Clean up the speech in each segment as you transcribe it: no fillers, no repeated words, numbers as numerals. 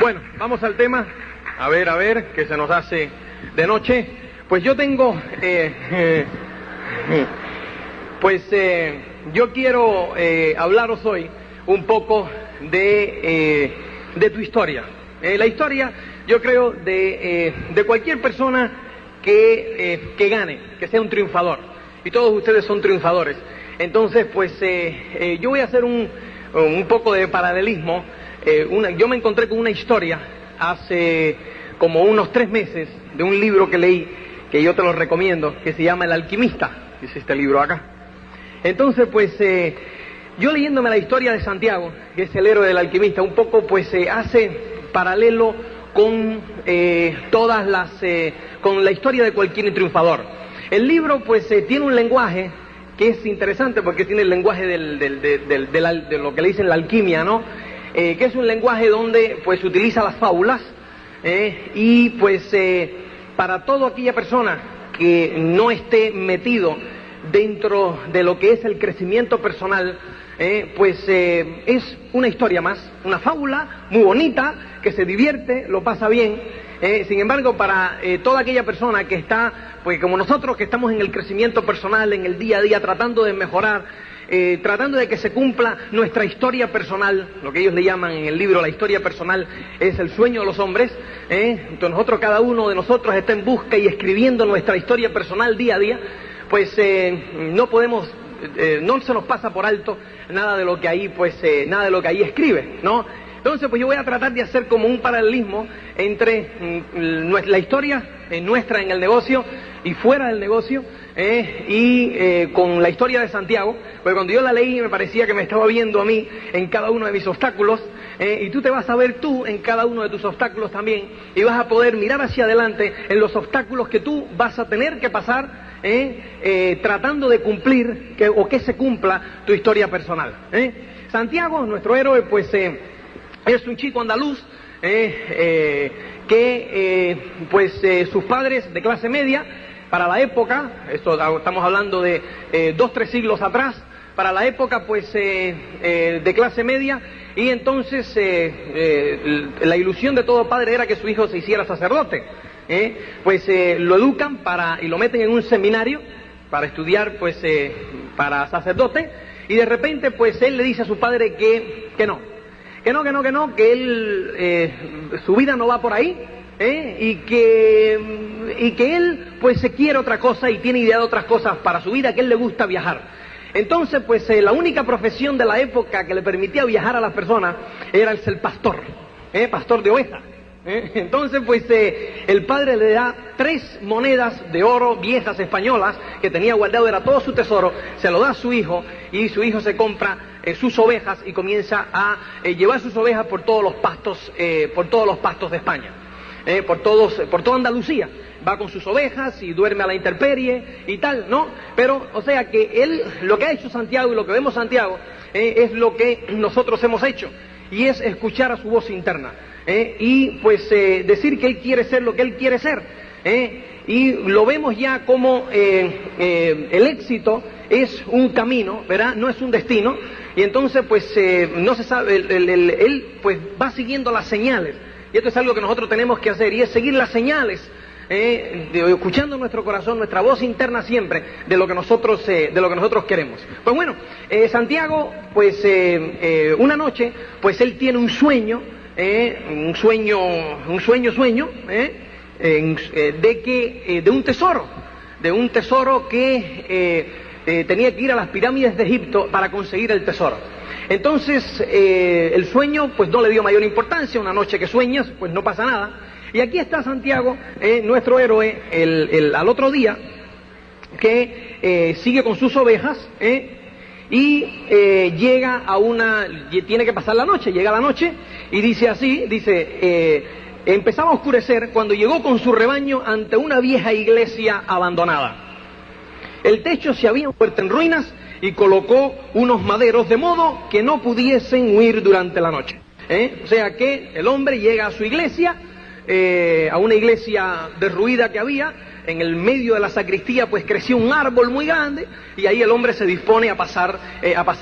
Bueno, vamos al tema. A ver, que se nos hace de noche. Pues yo tengo... yo quiero hablaros hoy un poco de tu historia. La historia, yo creo, de cualquier persona que gane, que sea un triunfador. Y todos ustedes son triunfadores. Entonces, yo voy a hacer un poco de paralelismo. Yo me encontré con una historia hace como unos 3 meses de un libro que leí, que yo te lo recomiendo, que se llama El Alquimista. Dice este libro acá. Entonces, yo leyéndome la historia de Santiago, que es el héroe del alquimista, un poco hace paralelo con con la historia de cualquier triunfador. El libro tiene un lenguaje que es interesante porque tiene el lenguaje de lo que le dicen la alquimia, ¿no? Que es un lenguaje donde utiliza las fábulas para toda aquella persona que no esté metido dentro de lo que es el crecimiento personal, es una historia más, una fábula muy bonita, que se divierte, lo pasa bien. Sin embargo, para toda aquella persona que está, como nosotros, que estamos en el crecimiento personal, en el día a día, tratando de mejorar, tratando de que se cumpla nuestra historia personal, lo que ellos le llaman en el libro la historia personal, es el sueño de los hombres. Entonces cada uno de nosotros está en busca y escribiendo nuestra historia personal día a día. No podemos, no se nos pasa por alto nada de lo que ahí, nada de lo que ahí escribe, ¿no? Entonces, yo voy a tratar de hacer como un paralelismo entre la historia nuestra en el negocio y fuera del negocio, con la historia de Santiago, porque cuando yo la leí me parecía que me estaba viendo a mí en cada uno de mis obstáculos, y tú te vas a ver tú en cada uno de tus obstáculos también, y vas a poder mirar hacia adelante en los obstáculos que tú vas a tener que pasar, tratando de cumplir o que se cumpla tu historia personal. Santiago, nuestro héroe, es un chico andaluz sus padres de clase media, para la época, estamos hablando de 2-3 siglos atrás, para la época de clase media, y entonces la ilusión de todo padre era que su hijo se hiciera sacerdote. Lo educan y lo meten en un seminario para estudiar para sacerdote, y de repente él le dice a su padre que no, que él su vida no va por ahí, y que él se quiere otra cosa y tiene idea de otras cosas para su vida, que él le gusta viajar. Entonces la única profesión de la época que le permitía viajar a las personas era el ser pastor, pastor de ovejas. Entonces el padre le da 3 monedas de oro viejas españolas que tenía guardado, era todo su tesoro, se lo da a su hijo, y su hijo se compra sus ovejas y comienza a llevar sus ovejas por todos los pastos de España, por toda Andalucía. Va con sus ovejas y duerme a la intemperie y tal, ¿no? Pero, o sea que él, lo que ha hecho Santiago y lo que vemos Santiago, es lo que nosotros hemos hecho, y es escuchar a su voz interna. Decir que él quiere ser lo que él quiere ser, y lo vemos ya como el éxito es un camino, ¿verdad? No es un destino, y entonces no se sabe, él va siguiendo las señales, y esto es algo que nosotros tenemos que hacer, y es seguir las señales, escuchando nuestro corazón, nuestra voz interna siempre, de lo que nosotros queremos. Santiago, una noche, él tiene un sueño, de un tesoro que tenía que ir a las pirámides de Egipto para conseguir el tesoro. Entonces el sueño no le dio mayor importancia. Una noche que sueñas, no pasa nada. Y aquí está Santiago, nuestro héroe, al otro día, que sigue con sus ovejas, y tiene que pasar la noche. Llega la noche y dice así, empezaba a oscurecer cuando llegó con su rebaño ante una vieja iglesia abandonada. El techo se había vuelto en ruinas y colocó unos maderos de modo que no pudiesen huir durante la noche. O sea que el hombre llega a su iglesia, a una iglesia derruida que había, en el medio de la sacristía pues crecía un árbol muy grande y ahí el hombre se dispone a pasar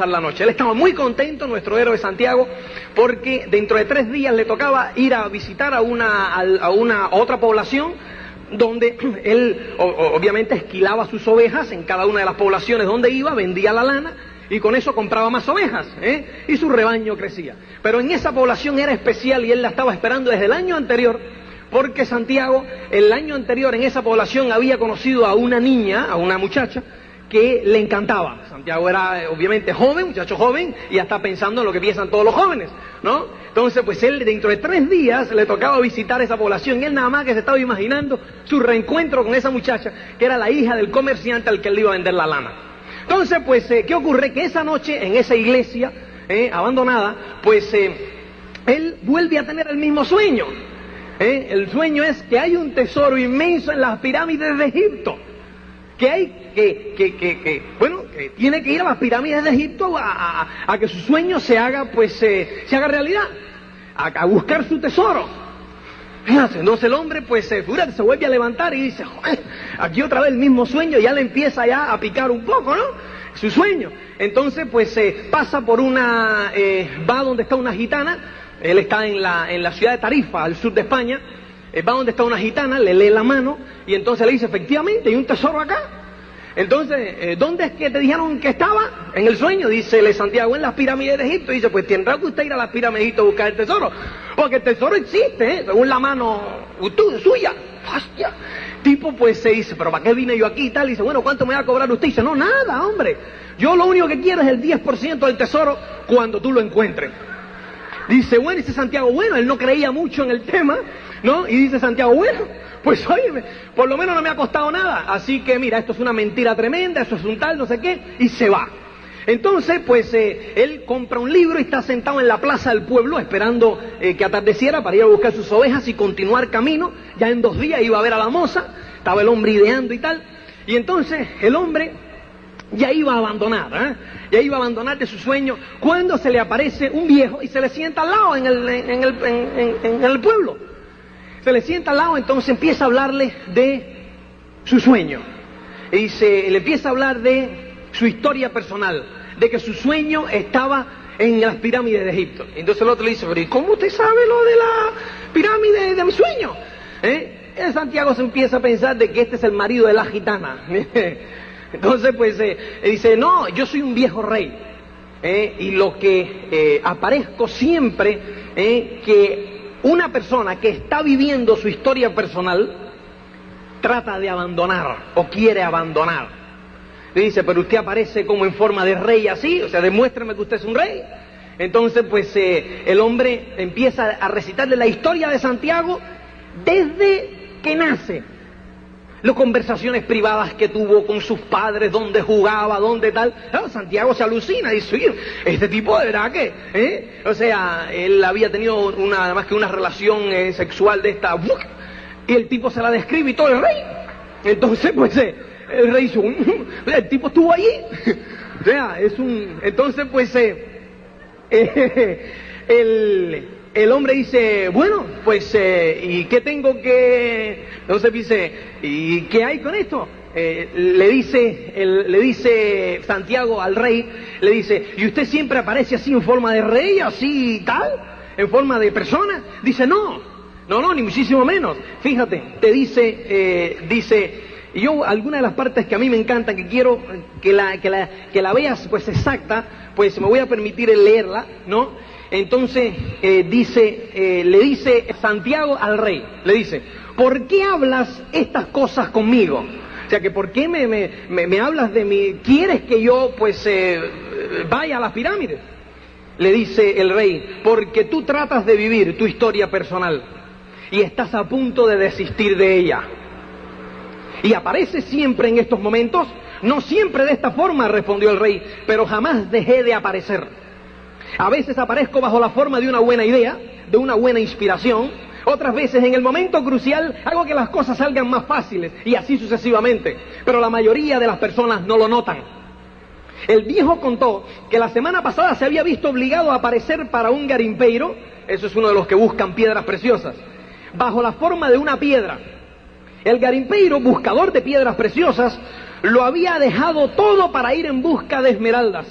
la noche. Él estaba muy contento, nuestro héroe Santiago, porque dentro de 3 días le tocaba ir a visitar a otra población donde él obviamente esquilaba sus ovejas en cada una de las poblaciones donde iba, vendía la lana y con eso compraba más ovejas, y su rebaño crecía. Pero en esa población era especial y él la estaba esperando desde el año anterior, porque Santiago el año anterior en esa población había conocido a una niña, a una muchacha que le encantaba. Santiago era obviamente joven, muchacho joven, y ya está pensando en lo que piensan todos los jóvenes, ¿no? Entonces pues él dentro de 3 días le tocaba visitar esa población y él nada más que se estaba imaginando su reencuentro con esa muchacha que era la hija del comerciante al que él iba a vender la lana. Entonces pues ¿qué ocurre? Que esa noche en esa iglesia abandonada pues él vuelve a tener el mismo sueño. El sueño es que hay un tesoro inmenso en las pirámides de Egipto, que hay que tiene que ir a las pirámides de Egipto a que su sueño se haga realidad, a buscar su tesoro. Fíjate, entonces el hombre pues se vuelve a levantar y dice, joder, aquí otra vez el mismo sueño, ya le empieza ya a picar un poco, ¿no? Su sueño. Entonces pues pasa por va donde está una gitana. Él está en la ciudad de Tarifa, al sur de España. Va donde está una gitana, le lee la mano y entonces le dice, efectivamente, hay un tesoro acá. Entonces, ¿dónde es que te dijeron que estaba? En el sueño, dice Santiago, en las pirámides de Egipto. Y dice, pues tendrá que usted ir a las pirámides de Egipto a buscar el tesoro, porque el tesoro existe, según la mano suya. ¡Hostia! Tipo pues se dice, pero ¿para qué vine yo aquí y tal? Y dice, bueno, ¿cuánto me va a cobrar usted? Y dice, no, nada, hombre. Yo lo único que quiero es el 10% del tesoro cuando tú lo encuentres. Dice, bueno, dice Santiago, bueno, él no creía mucho en el tema, ¿no? Y dice Santiago, bueno, pues óyeme, por lo menos no me ha costado nada. Así que mira, esto es una mentira tremenda, eso es un tal, no sé qué, y se va. Entonces, pues, él compra un libro y está sentado en la plaza del pueblo esperando que atardeciera para ir a buscar sus ovejas y continuar camino. Ya en 2 días iba a ver a la moza, estaba el hombre ideando y tal. Y entonces el hombre ya iba a abandonar, ya iba a abandonar de su sueño, cuando se le aparece un viejo y se le sienta al lado en el pueblo. Se le sienta al lado, entonces empieza a hablarle de su sueño. Y le empieza a hablar de su historia personal, de que su sueño estaba en las pirámides de Egipto. Entonces el otro le dice, pero ¿y cómo usted sabe lo de la pirámide de mi sueño? Santiago se empieza a pensar de que este es el marido de la gitana. Entonces pues dice, no, yo soy un viejo rey, y lo que aparezco siempre, que una persona que está viviendo su historia personal trata de abandonar o quiere abandonar. Le dice, pero usted aparece como en forma de rey así, o sea, demuéstrame que usted es un rey. Entonces pues el hombre empieza a recitarle la historia de Santiago desde que nace. Las conversaciones privadas que tuvo con sus padres, dónde jugaba, dónde tal. Claro, Santiago se alucina y dice, oye, este tipo de verdad que, o sea, él había tenido además que una relación sexual de esta, y el tipo se la describe y todo el rey. Entonces, pues, el rey dice, el tipo estuvo allí. O sea, entonces, pues, el hombre dice, bueno, pues, ¿y qué tengo que...? Entonces dice, ¿y qué hay con esto? Le dice Santiago al rey, le dice, ¿y usted siempre aparece así en forma de rey, así y tal? ¿En forma de persona? Dice, no, ni muchísimo menos. Fíjate, te dice, yo alguna de las partes que a mí me encantan, que quiero que la veas pues exacta, pues me voy a permitir leerla, ¿no? Entonces le dice Santiago al rey, le dice, ¿por qué hablas estas cosas conmigo? O sea, que ¿por qué me hablas de mí? ¿Quieres que yo pues vaya a las pirámides? Le dice el rey, porque tú tratas de vivir tu historia personal y estás a punto de desistir de ella. Y aparece siempre en estos momentos, no siempre de esta forma, respondió el rey, pero jamás dejé de aparecer. A veces aparezco bajo la forma de una buena idea, de una buena inspiración. Otras veces en el momento crucial hago que las cosas salgan más fáciles y así sucesivamente. Pero la mayoría de las personas no lo notan. El viejo contó que la semana pasada se había visto obligado a aparecer para un garimpeiro, eso es uno de los que buscan piedras preciosas, bajo la forma de una piedra. El garimpeiro, buscador de piedras preciosas, lo había dejado todo para ir en busca de esmeraldas.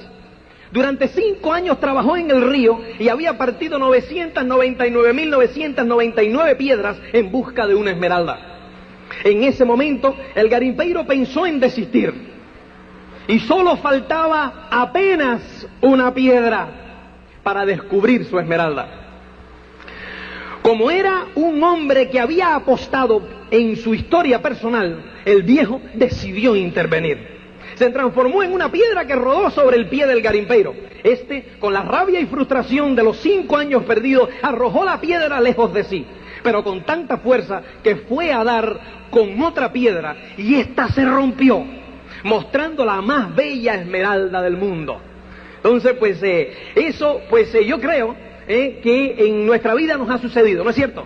Durante 5 años trabajó en el río y había partido 999.999 piedras en busca de una esmeralda. En ese momento, el garimpeiro pensó en desistir. Y solo faltaba apenas una piedra para descubrir su esmeralda. Como era un hombre que había apostado en su historia personal, el viejo decidió intervenir. Se transformó en una piedra que rodó sobre el pie del garimpeiro. Con la rabia y frustración de los 5 años perdidos, arrojó la piedra lejos de sí, pero con tanta fuerza que fue a dar con otra piedra y ésta se rompió, mostrando la más bella esmeralda del mundo. Entonces, yo creo que en nuestra vida nos ha sucedido, ¿no es cierto?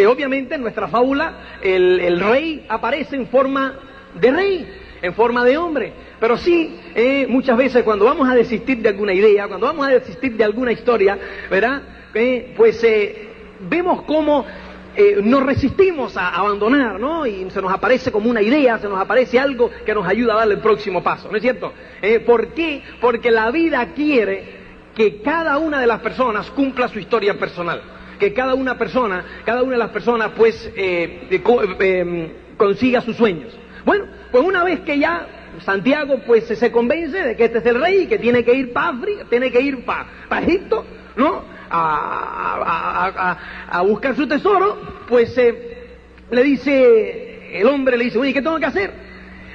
Obviamente en nuestra fábula el rey aparece en forma de rey, en forma de hombre, pero sí, muchas veces cuando vamos a desistir de alguna idea, cuando vamos a desistir de alguna historia, ¿verdad? Vemos cómo nos resistimos a abandonar, ¿no? Y se nos aparece como una idea, se nos aparece algo que nos ayuda a dar el próximo paso, ¿no es cierto? ¿Por qué? Porque la vida quiere que cada una de las personas cumpla su historia personal, que cada una de las personas consiga sus sueños. Bueno, pues una vez que ya Santiago se convence de que este es el rey y que tiene que ir para África, tiene que ir para Egipto, ¿no? A buscar su tesoro, el hombre le dice, oye, ¿qué tengo que hacer?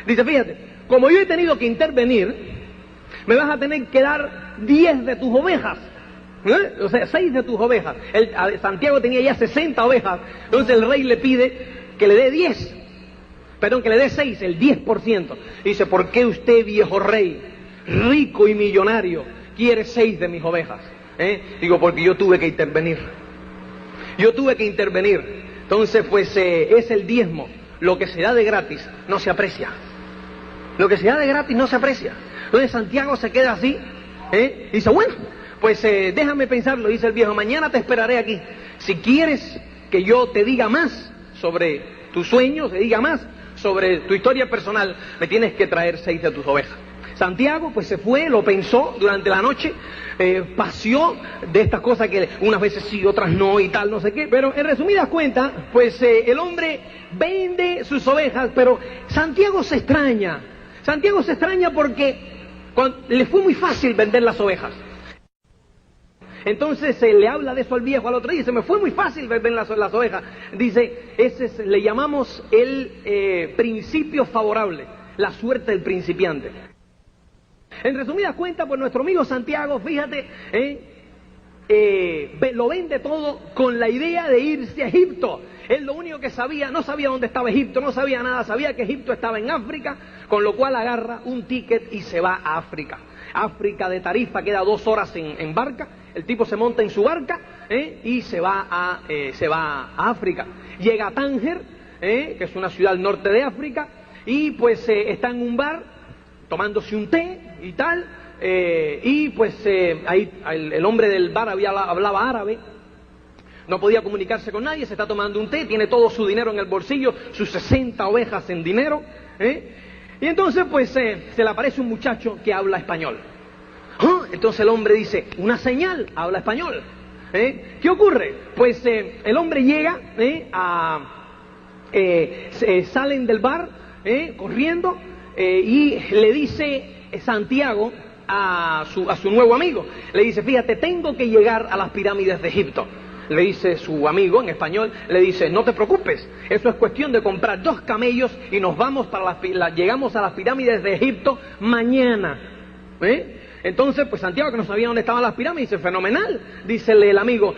Dice, fíjate, como yo he tenido que intervenir, me vas a tener que dar 10 de tus ovejas, o sea, 6 de tus ovejas. Santiago tenía ya 60 ovejas, entonces el rey le pide que le dé 6, el 10%. Dice, ¿por qué usted, viejo rey, rico y millonario, quiere 6 de mis ovejas? Digo, porque yo tuve que intervenir. Entonces, es el diezmo. Lo que se da de gratis no se aprecia. Entonces Santiago se queda así, dice, bueno, déjame pensarlo, dice el viejo, mañana te esperaré aquí. Si quieres que yo te diga más sobre tus sueños, te diga más sobre tu historia personal, me tienes que traer 6 de tus ovejas. Santiago se fue, lo pensó durante la noche, paseó de estas cosas que unas veces sí, otras no y tal, no sé qué, pero en resumidas cuentas, el hombre vende sus ovejas, pero Santiago se extraña porque le fue muy fácil vender las ovejas. Entonces le habla de eso al viejo, al otro día, dice, me fue muy fácil vender las ovejas. Dice, le llamamos el principio favorable, la suerte del principiante. En resumidas cuentas, nuestro amigo Santiago, fíjate, lo vende todo con la idea de irse a Egipto. Él lo único que sabía, no sabía dónde estaba Egipto, no sabía nada, sabía que Egipto estaba en África, con lo cual agarra un ticket y se va a África. África de Tarifa queda 2 horas en barca, el tipo se monta en su barca y se va a África. Llega a Tánger, que es una ciudad al norte de África, y está en un bar tomándose un té y tal, ahí el hombre del bar hablaba árabe. No podía comunicarse con nadie, se está tomando un té, tiene todo su dinero en el bolsillo, sus 60 ovejas en dinero, y entonces se le aparece un muchacho que habla español. Entonces el hombre dice, una señal, habla español. ¿Qué ocurre? El hombre llega, salen del bar corriendo, y le dice Santiago a su nuevo amigo, le dice, fíjate, tengo que llegar a las pirámides de Egipto. Le dice su amigo en español, le dice, no te preocupes, eso es cuestión de comprar 2 camellos y nos vamos llegamos a las pirámides de Egipto mañana. Entonces, Santiago, que no sabía dónde estaban las pirámides, dice, fenomenal. Dícele el amigo,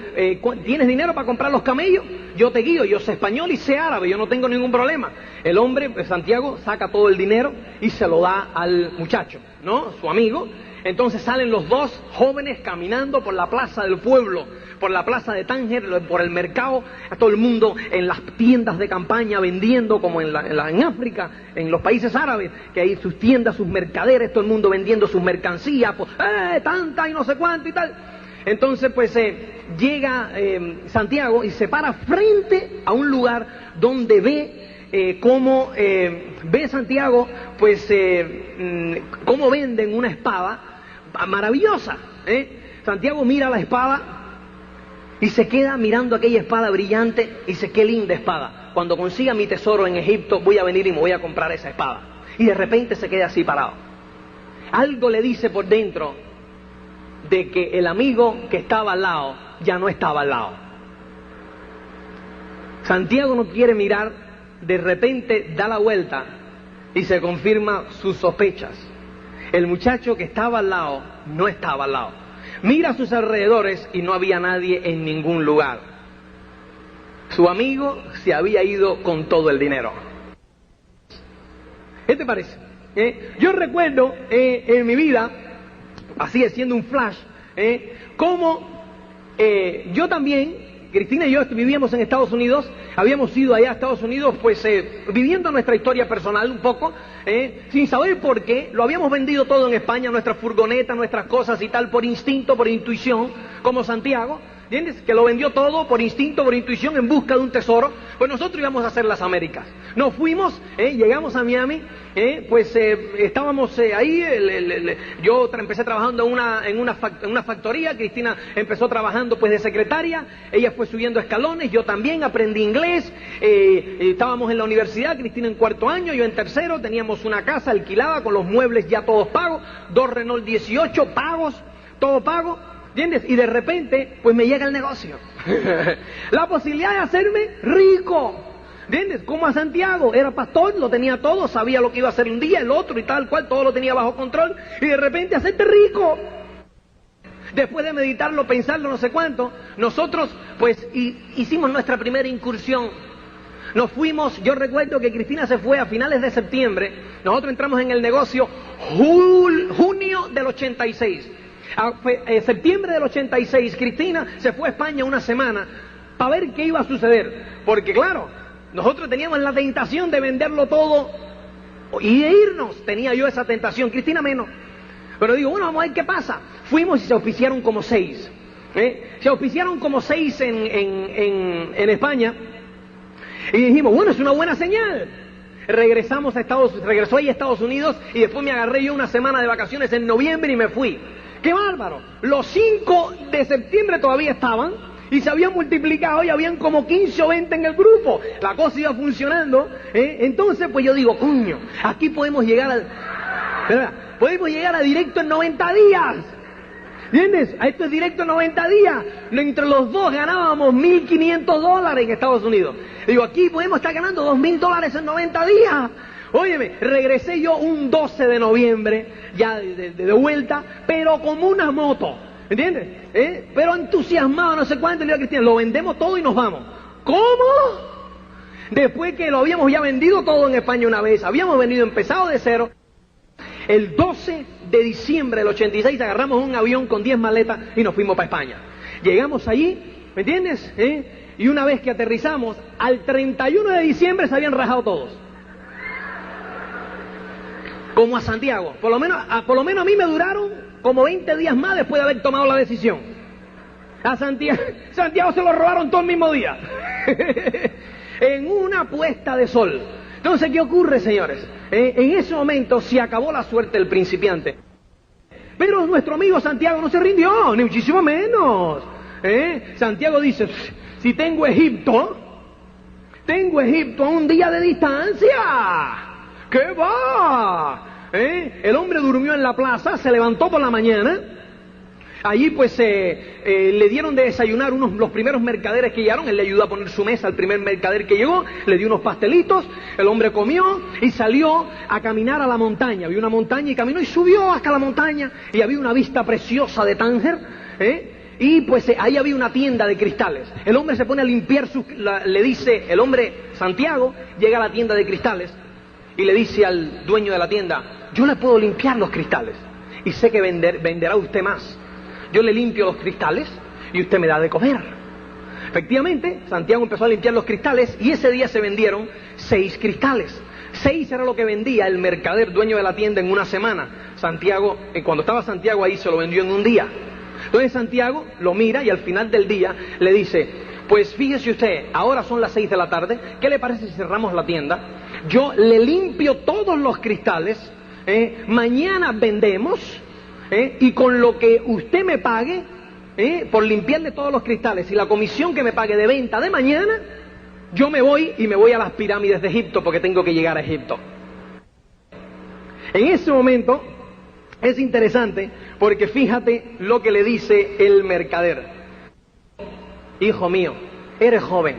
¿tienes dinero para comprar los camellos? Yo te guío, yo sé español y sé árabe, yo no tengo ningún problema. El hombre, Santiago, saca todo el dinero y se lo da al muchacho, ¿no? Su amigo. Entonces salen los 2 jóvenes caminando por la plaza del pueblo, por la plaza de Tánger, por el mercado, a todo el mundo en las tiendas de campaña vendiendo, como en África, en los países árabes, que hay sus tiendas, sus mercaderes, todo el mundo vendiendo sus mercancías, tanta y no sé cuánto y tal. Entonces llega Santiago y se para frente a un lugar donde ve cómo ve Santiago, pues, cómo venden una espada maravillosa. Santiago mira la espada y se queda mirando aquella espada brillante y dice, qué linda espada. Cuando consiga mi tesoro en Egipto, voy a venir y me voy a comprar esa espada. Y de repente se queda así parado. Algo le dice por dentro de que el amigo que estaba al lado ya no estaba al lado. Santiago no quiere mirar, de repente da la vuelta y se confirma sus sospechas. El muchacho que estaba al lado no estaba al lado. Mira a sus alrededores y no había nadie en ningún lugar. Su amigo se había ido con todo el dinero. ¿Qué te parece? Yo recuerdo en mi vida, así haciendo un flash, cómo yo también, Cristina y yo vivíamos en Estados Unidos, habíamos ido allá a Estados Unidos, pues viviendo nuestra historia personal un poco, sin saber por qué, lo habíamos vendido todo en España, nuestras furgonetas, nuestras cosas y tal, por instinto, por intuición, como Santiago, ¿entiendes? Que lo vendió todo por instinto, por intuición, en busca de un tesoro. Pues nosotros íbamos a hacer las Américas. Nos fuimos, llegamos a Miami, pues estábamos ahí, yo empecé trabajando en una factoría, Cristina empezó trabajando pues de secretaria, ella fue subiendo escalones, yo también aprendí inglés, estábamos en la universidad, Cristina en cuarto año, yo en tercero, teníamos una casa alquilada con los muebles ya todos pagos, 2 Renault 18 pagos, todo pago. ¿Entiendes? Y de repente, pues me llega el negocio. La posibilidad de hacerme rico. ¿Entiendes? Como a Santiago, era pastor, lo tenía todo, sabía lo que iba a hacer un día, el otro y tal cual, todo lo tenía bajo control. Y de repente hacerte rico. Después de meditarlo, pensarlo, no sé cuánto, nosotros pues hicimos nuestra primera incursión. Nos fuimos, yo recuerdo que Cristina se fue a finales de septiembre, nosotros entramos en el negocio junio del 86. Septiembre del 86, Cristina se fue a España una semana para ver qué iba a suceder, porque claro, nosotros teníamos la tentación de venderlo todo y de irnos, tenía yo esa tentación, Cristina menos, pero digo, bueno, vamos a ver qué pasa. Fuimos y se auspiciaron como 6, se auspiciaron como 6 en España, y dijimos, bueno, es una buena señal. Regresó ella a Estados Unidos y después me agarré yo una semana de vacaciones en noviembre y me fui. ¡Qué bárbaro! Los 5 de septiembre todavía estaban y se habían multiplicado y habían como 15 o 20 en el grupo. La cosa iba funcionando, Entonces, pues yo digo, coño, aquí podemos llegar a directo en 90 días. ¿Entiendes? A esto es directo en 90 días. Entre los dos ganábamos $1.500 en Estados Unidos. Digo, aquí podemos estar ganando $2.000 en 90 días. Óyeme, regresé yo un 12 de noviembre, ya de vuelta, pero como una moto, ¿entiendes? Pero entusiasmado, no sé cuánto, le digo a Cristina, lo vendemos todo y nos vamos. ¿Cómo? Después que lo habíamos ya vendido todo en España una vez, habíamos empezado de cero. El 12 de diciembre del 86 agarramos un avión con 10 maletas y nos fuimos para España. Llegamos allí, ¿me entiendes? Y una vez que aterrizamos, al 31 de diciembre se habían rajado todos. Como a Santiago, por lo menos a mí me duraron como 20 días más después de haber tomado la decisión. A Santiago se lo robaron todo el mismo día, en una puesta de sol. Entonces, ¿qué ocurre, señores? En ese momento se acabó la suerte del principiante. Pero nuestro amigo Santiago no se rindió, ni muchísimo menos. Santiago dice, si tengo Egipto a un día de distancia. ¿Qué va? El hombre durmió en la plaza, se levantó por la mañana. Allí pues le dieron de desayunar los primeros mercaderes que llegaron. Él le ayudó a poner su mesa al primer mercader que llegó, le dio unos pastelitos, el hombre comió y salió a caminar a la montaña. Vio una montaña y caminó y subió hasta la montaña y había una vista preciosa de Tánger, y pues ahí había una tienda de cristales. El hombre se pone a limpiar le dice, el hombre Santiago llega a la tienda de cristales y le dice al dueño de la tienda, yo le puedo limpiar los cristales y sé que venderá usted más. Yo le limpio los cristales y usted me da de comer. Efectivamente, Santiago empezó a limpiar los cristales y ese día se vendieron 6 cristales. 6 era lo que vendía el mercader dueño de la tienda en una semana. Santiago, cuando estaba Santiago ahí, se lo vendió en un día. Entonces Santiago lo mira y al final del día le dice, pues fíjese usted, ahora son las 6 de la tarde, ¿qué le parece si cerramos la tienda? Yo le limpio todos los cristales, mañana vendemos, y con lo que usted me pague, por limpiarle todos los cristales y la comisión que me pague de venta de mañana, yo me voy y me voy a las pirámides de Egipto porque tengo que llegar a Egipto. En ese momento es interesante porque fíjate lo que le dice el mercader. Hijo mío, eres joven.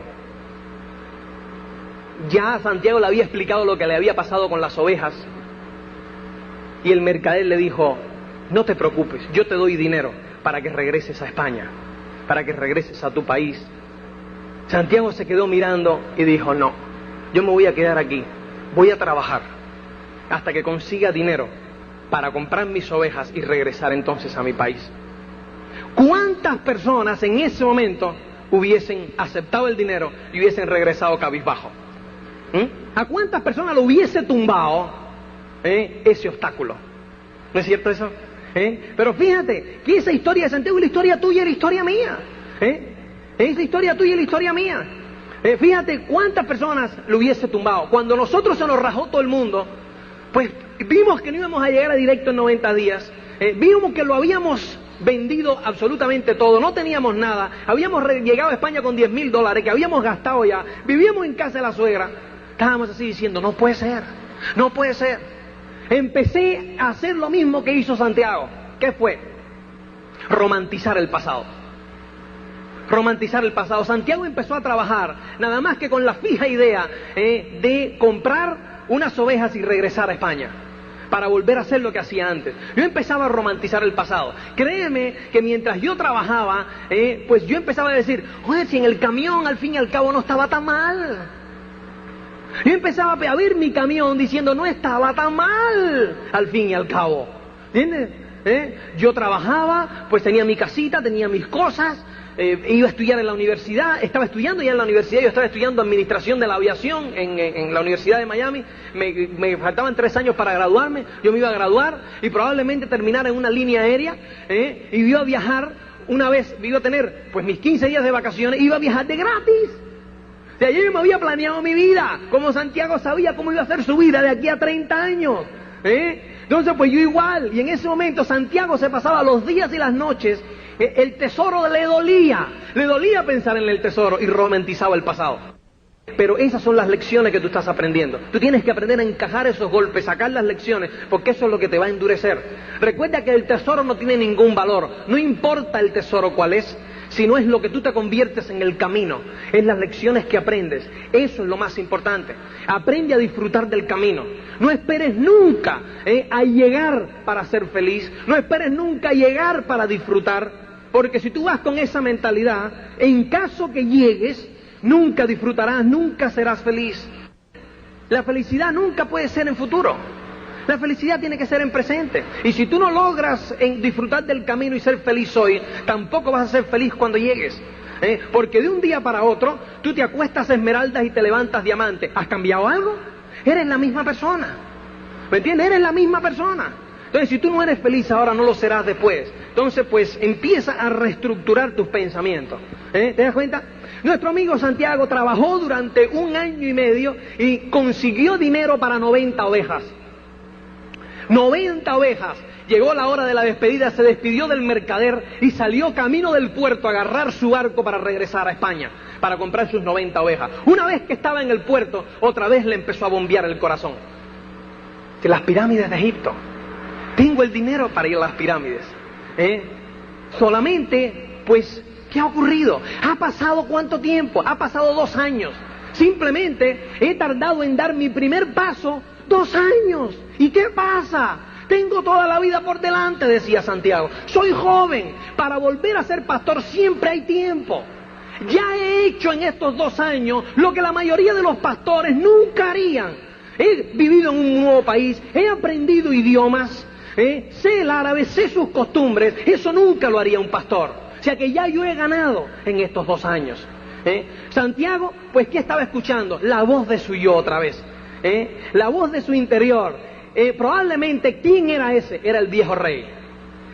Ya Santiago le había explicado lo que le había pasado con las ovejas y el mercader le dijo, no te preocupes, yo te doy dinero para que regreses a España, para que regreses a tu país. Santiago se quedó mirando y dijo, no, yo me voy a quedar aquí, voy a trabajar hasta que consiga dinero para comprar mis ovejas y regresar entonces a mi país. ¿Cuántas personas en ese momento hubiesen aceptado el dinero y hubiesen regresado cabizbajo? ¿A cuántas personas lo hubiese tumbado ese obstáculo? ¿No es cierto eso? Pero fíjate que esa historia de Santiago es la historia tuya y la historia mía. Esa historia tuya y la historia mía. Fíjate cuántas personas lo hubiese tumbado. Cuando nosotros se nos rajó todo el mundo, pues vimos que no íbamos a llegar a directo en 90 días. Vimos que lo habíamos vendido absolutamente todo, no teníamos nada. Habíamos llegado a España con $10,000 que habíamos gastado ya. Vivíamos en casa de la suegra. Estábamos así diciendo, no puede ser, no puede ser. Empecé a hacer lo mismo que hizo Santiago. ¿Qué fue? Romantizar el pasado. Romantizar el pasado. Santiago empezó a trabajar nada más que con la fija idea de comprar unas ovejas y regresar a España para volver a hacer lo que hacía antes. Yo empezaba a romantizar el pasado. Créeme que mientras yo trabajaba, pues yo empezaba a decir, oye, si en el camión al fin y al cabo no estaba tan mal. Yo empezaba a ver mi camión diciendo, no estaba tan mal, al fin y al cabo. ¿Entiendes? Yo trabajaba, pues tenía mi casita, tenía mis cosas, iba a estudiar en la universidad, estaba estudiando ya en la universidad, yo estaba estudiando administración de la aviación en la Universidad de Miami, me faltaban 3 años para graduarme, yo me iba a graduar y probablemente terminar en una línea aérea, y iba a viajar una vez, iba a tener pues mis 15 días de vacaciones, iba a viajar de gratis. O sea, yo me había planeado mi vida, como Santiago sabía cómo iba a ser su vida de aquí a 30 años. Entonces, pues yo igual, y en ese momento Santiago se pasaba los días y las noches, el tesoro le dolía pensar en el tesoro y romantizaba el pasado. Pero esas son las lecciones que tú estás aprendiendo. Tú tienes que aprender a encajar esos golpes, sacar las lecciones, porque eso es lo que te va a endurecer. Recuerda que el tesoro no tiene ningún valor, no importa el tesoro cuál es, sino es lo que tú te conviertes en el camino, es las lecciones que aprendes. Eso es lo más importante. Aprende a disfrutar del camino. No esperes nunca a llegar para ser feliz, no esperes nunca a llegar para disfrutar, porque si tú vas con esa mentalidad, en caso que llegues, nunca disfrutarás, nunca serás feliz. La felicidad nunca puede ser en futuro. La felicidad tiene que ser en presente. Y si tú no logras disfrutar del camino y ser feliz hoy, tampoco vas a ser feliz cuando llegues. Porque de un día para otro, tú te acuestas esmeraldas y te levantas diamantes. ¿Has cambiado algo? Eres la misma persona. ¿Me entiendes? Eres la misma persona. Entonces, si tú no eres feliz ahora, no lo serás después. Entonces, pues, empieza a reestructurar tus pensamientos. ¿Te das cuenta? Nuestro amigo Santiago trabajó durante 1 año y medio y consiguió dinero para 90 ovejas. 90 ovejas. Llegó la hora de la despedida, se despidió del mercader y salió camino del puerto a agarrar su barco para regresar a España, para comprar sus 90 ovejas. Una vez que estaba en el puerto, otra vez le empezó a bombear el corazón. De las pirámides de Egipto. Tengo el dinero para ir a las pirámides. Solamente, pues, ¿qué ha ocurrido? ¿Ha pasado cuánto tiempo? Ha pasado 2 años. Simplemente he tardado en dar mi primer paso 2 años. ¿Y qué pasa? Tengo toda la vida por delante, decía Santiago. Soy joven. Para volver a ser pastor siempre hay tiempo. Ya he hecho en estos 2 años lo que la mayoría de los pastores nunca harían. He vivido en un nuevo país, he aprendido idiomas, sé el árabe, sé sus costumbres. Eso nunca lo haría un pastor. O sea que ya yo he ganado en estos 2 años. Santiago, pues, ¿qué estaba escuchando? La voz de su yo otra vez. La voz de su interior. Probablemente, ¿quién era ese? Era el viejo rey.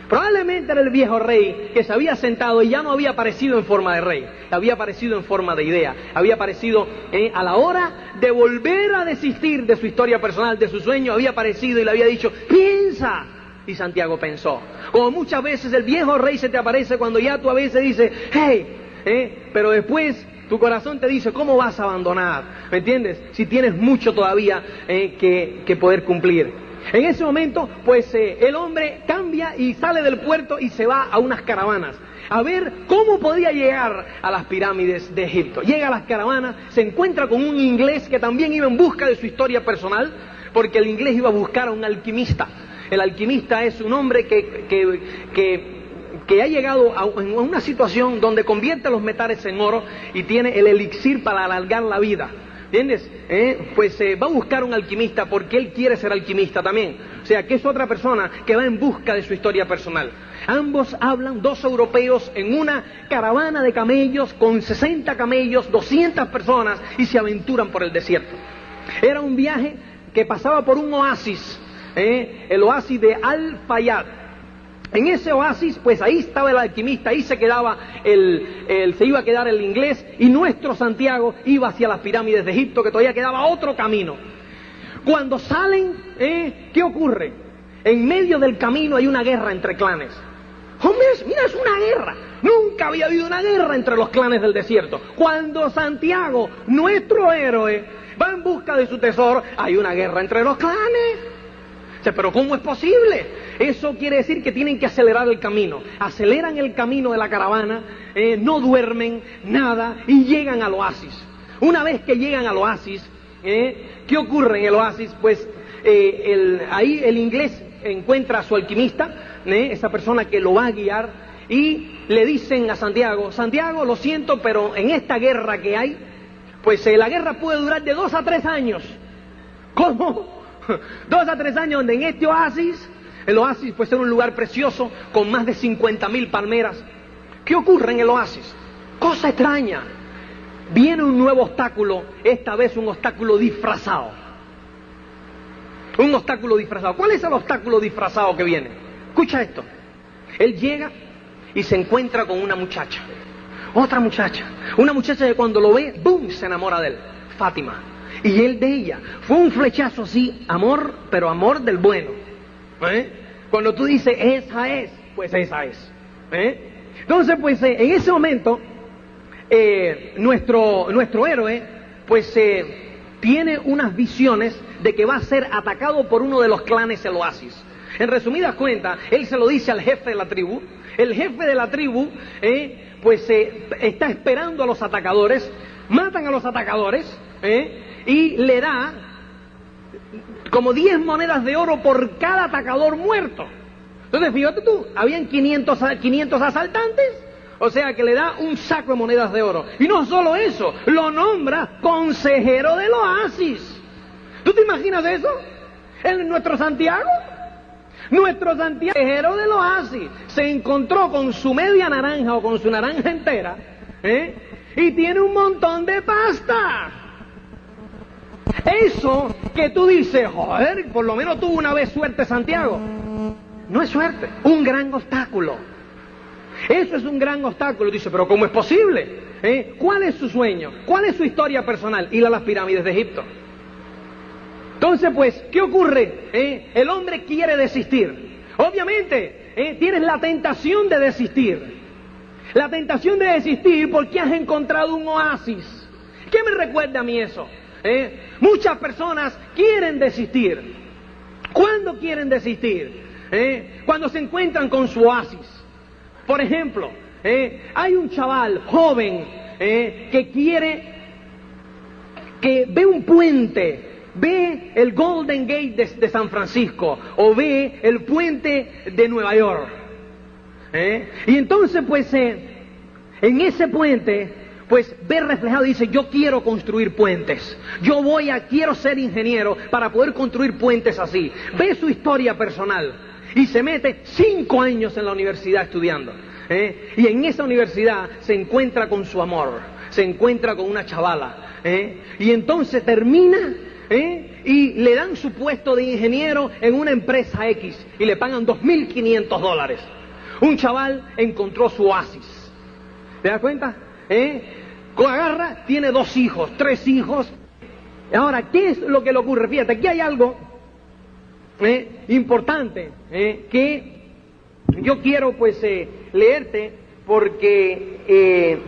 Probablemente era el viejo rey que se había sentado y ya no había aparecido en forma de rey, había aparecido en forma de idea, había aparecido a la hora de volver a desistir de su historia personal, de su sueño, había aparecido y le había dicho, piensa. Y Santiago pensó. Como muchas veces el viejo rey se te aparece cuando ya tú a veces dices, hey, pero después tu corazón te dice, ¿cómo vas a abandonar? ¿Me entiendes? Si tienes mucho todavía que poder cumplir. En ese momento, pues el hombre cambia y sale del puerto y se va a unas caravanas a ver cómo podía llegar a las pirámides de Egipto. Llega a las caravanas, se encuentra con un inglés que también iba en busca de su historia personal, porque el inglés iba a buscar a un alquimista. El alquimista es un hombre que ha llegado a una situación donde convierte los metales en oro y tiene el elixir para alargar la vida. ¿Entiendes? Pues va a buscar un alquimista porque él quiere ser alquimista también. O sea, que es otra persona que va en busca de su historia personal. Ambos hablan, dos europeos, en una caravana de camellos, con 60 camellos, 200 personas, y se aventuran por el desierto. Era un viaje que pasaba por un oasis, el oasis de Al-Fayad. En ese oasis, pues ahí estaba el alquimista, ahí se quedaba se iba a quedar el inglés, y nuestro Santiago iba hacia las pirámides de Egipto, que todavía quedaba otro camino. Cuando salen, ¿qué ocurre? En medio del camino hay una guerra entre clanes. Hombre, mira, es una guerra. Nunca había habido una guerra entre los clanes del desierto. Cuando Santiago, nuestro héroe, va en busca de su tesoro, hay una guerra entre los clanes. Pero ¿cómo es posible? Eso quiere decir que tienen que acelerar el camino. Aceleran el camino de la caravana, no duermen, nada, y llegan al oasis. Una vez que llegan al oasis, ¿qué ocurre en el oasis? Pues ahí el inglés encuentra a su alquimista, esa persona que lo va a guiar, y le dicen a Santiago, Santiago, lo siento, pero en esta guerra que hay, pues la guerra puede durar de 2 a 3 años. ¿Cómo? 2 a 3 años, donde en este oasis, el oasis puede ser un lugar precioso con más de 50.000 palmeras. ¿Qué ocurre en el oasis? Cosa extraña. Viene un nuevo obstáculo, esta vez un obstáculo disfrazado. Un obstáculo disfrazado. ¿Cuál es el obstáculo disfrazado que viene? Escucha esto. Él llega y se encuentra con una muchacha. Otra muchacha. Una muchacha que cuando lo ve, ¡boom!, se enamora de él. Fátima. Y él de ella. Fue un flechazo así, amor, pero amor del bueno. Cuando tú dices, esa es, pues esa es. Entonces, pues en ese momento, nuestro héroe, pues tiene unas visiones de que va a ser atacado por uno de los clanes del oasis. En resumidas cuentas, él se lo dice al jefe de la tribu. El jefe de la tribu, pues está esperando a los atacadores, matan a los atacadores, y le da como 10 monedas de oro por cada atacador muerto. Entonces, fíjate tú, habían 500 asaltantes, o sea que le da un saco de monedas de oro. Y no solo eso, lo nombra consejero del oasis. ¿Tú te imaginas eso? Nuestro Santiago, consejero del oasis, se encontró con su media naranja o con su naranja entera, y tiene un montón de pasta. Eso que tú dices, joder, por lo menos tuvo una vez suerte Santiago. No es suerte, un gran obstáculo. Eso es un gran obstáculo. Dice, pero ¿cómo es posible? ¿Cuál es su sueño? ¿Cuál es su historia personal? Ir a las pirámides de Egipto. Entonces, pues, ¿qué ocurre? El hombre quiere desistir. Obviamente, tienes la tentación de desistir. La tentación de desistir porque has encontrado un oasis. ¿Qué me recuerda a mí eso? Muchas personas quieren desistir. ¿Cuándo quieren desistir? Cuando se encuentran con su oasis. Por ejemplo, hay un chaval joven que ve un puente, ve el Golden Gate de San Francisco, o ve el puente de Nueva York. Y entonces, pues, en ese puente, pues ve reflejado y dice, yo quiero construir puentes, quiero ser ingeniero para poder construir puentes así. Ve su historia personal y se mete 5 años en la universidad estudiando, y en esa universidad se encuentra con su amor, se encuentra con una chavala, y entonces termina, y le dan su puesto de ingeniero en una empresa X y le pagan $2.500. Un chaval encontró su oasis. ¿Te das cuenta? Agarra, tiene 2 hijos, 3 hijos. Ahora, ¿qué es lo que le ocurre? Fíjate, aquí hay algo importante que yo quiero pues leerte, porque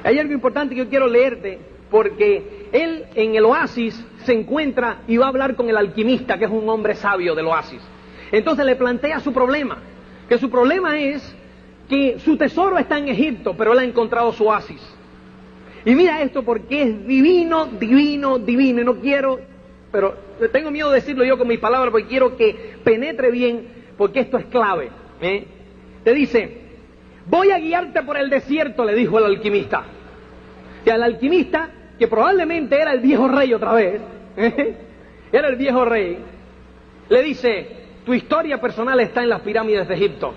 hay algo importante que yo quiero leerte, porque él en el oasis se encuentra y va a hablar con el alquimista, que es un hombre sabio del oasis. Entonces le plantea su problema, que su problema es que su tesoro está en Egipto, pero él ha encontrado su oasis. Y mira esto, porque es divino, divino, divino, y no quiero, pero tengo miedo de decirlo yo con mis palabras, porque quiero que penetre bien, porque esto es clave. Te dice: voy a guiarte por el desierto, le dijo el alquimista. Y al alquimista, que probablemente era el viejo rey otra vez, era el viejo rey, le dice: tu historia personal está en las pirámides de Egipto.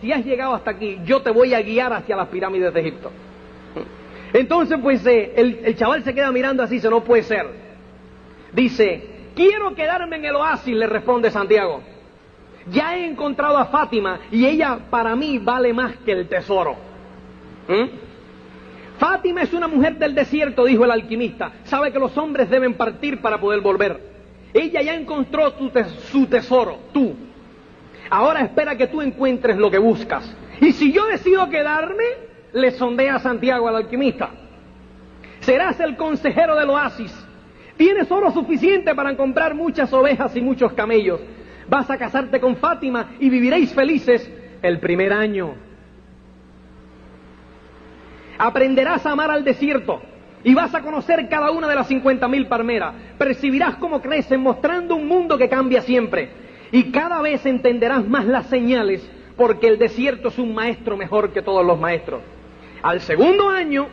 Si has llegado hasta aquí, yo te voy a guiar hacia las pirámides de Egipto. Entonces, pues, el chaval se queda mirando así, dice: no puede ser. Dice: quiero quedarme en el oasis, le responde Santiago. Ya he encontrado a Fátima y ella para mí vale más que el tesoro. Fátima es una mujer del desierto, dijo el alquimista. Sabe que los hombres deben partir para poder volver. Ella ya encontró su tesoro, tú. Ahora espera que tú encuentres lo que buscas. Y si yo decido quedarme, le sondea Santiago al alquimista: serás el consejero del oasis. Tienes oro suficiente para comprar muchas ovejas y muchos camellos. Vas a casarte con Fátima y viviréis felices el primer año. Aprenderás a amar al desierto y vas a conocer cada una de las 50.000 palmeras. Percibirás cómo crecen, mostrando un mundo que cambia siempre. Y cada vez entenderás más las señales, porque el desierto es un maestro mejor que todos los maestros. Al segundo año,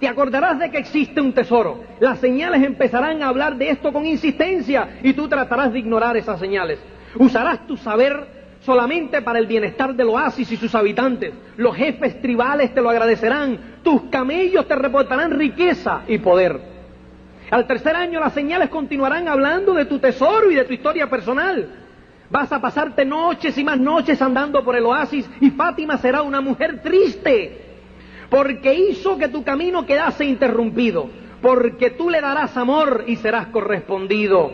te acordarás de que existe un tesoro. Las señales empezarán a hablar de esto con insistencia y tú tratarás de ignorar esas señales. Usarás tu saber solamente para el bienestar del oasis y sus habitantes. Los jefes tribales te lo agradecerán. Tus camellos te reportarán riqueza y poder. Al tercer año las señales continuarán hablando de tu tesoro y de tu historia personal. Vas a pasarte noches y más noches andando por el oasis y Fátima será una mujer triste, porque hizo que tu camino quedase interrumpido, porque tú le darás amor y serás correspondido.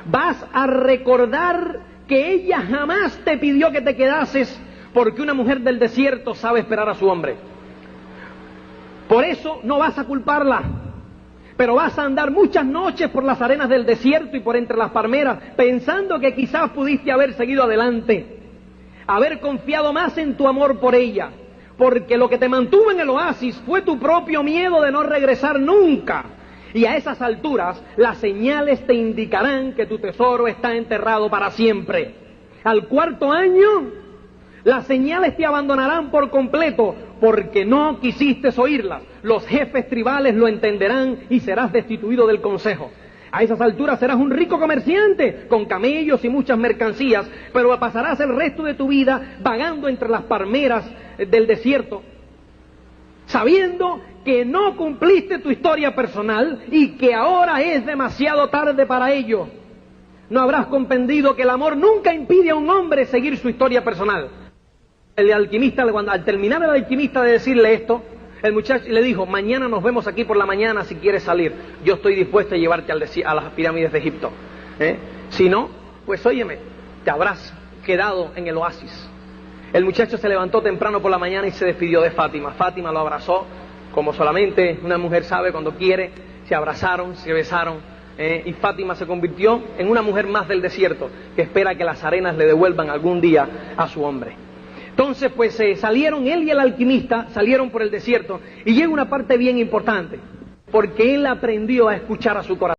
Vas a recordar que ella jamás te pidió que te quedases, porque una mujer del desierto sabe esperar a su hombre. Por eso no vas a culparla, pero vas a andar muchas noches por las arenas del desierto y por entre las palmeras, pensando que quizás pudiste haber seguido adelante, haber confiado más en tu amor por ella, porque lo que te mantuvo en el oasis fue tu propio miedo de no regresar nunca. Y a esas alturas, las señales te indicarán que tu tesoro está enterrado para siempre. Al cuarto año, las señales te abandonarán por completo, porque no quisiste oírlas. Los jefes tribales lo entenderán y serás destituido del consejo. A esas alturas serás un rico comerciante, con camellos y muchas mercancías, pero pasarás el resto de tu vida vagando entre las palmeras del desierto, sabiendo que no cumpliste tu historia personal y que ahora es demasiado tarde para ello. No habrás comprendido que el amor nunca impide a un hombre seguir su historia personal. El alquimista, al terminar el alquimista de decirle esto, el muchacho le dijo: mañana nos vemos aquí por la mañana si quieres salir. Yo estoy dispuesto a llevarte a las pirámides de Egipto. Si no, pues óyeme, te habrás quedado en el oasis. El muchacho se levantó temprano por la mañana y se despidió de Fátima. Fátima lo abrazó, como solamente una mujer sabe cuando quiere. Se abrazaron, se besaron, y Fátima se convirtió en una mujer más del desierto, que espera que las arenas le devuelvan algún día a su hombre. Entonces, pues salieron, él y el alquimista, salieron por el desierto, y llega una parte bien importante, porque él aprendió a escuchar a su corazón.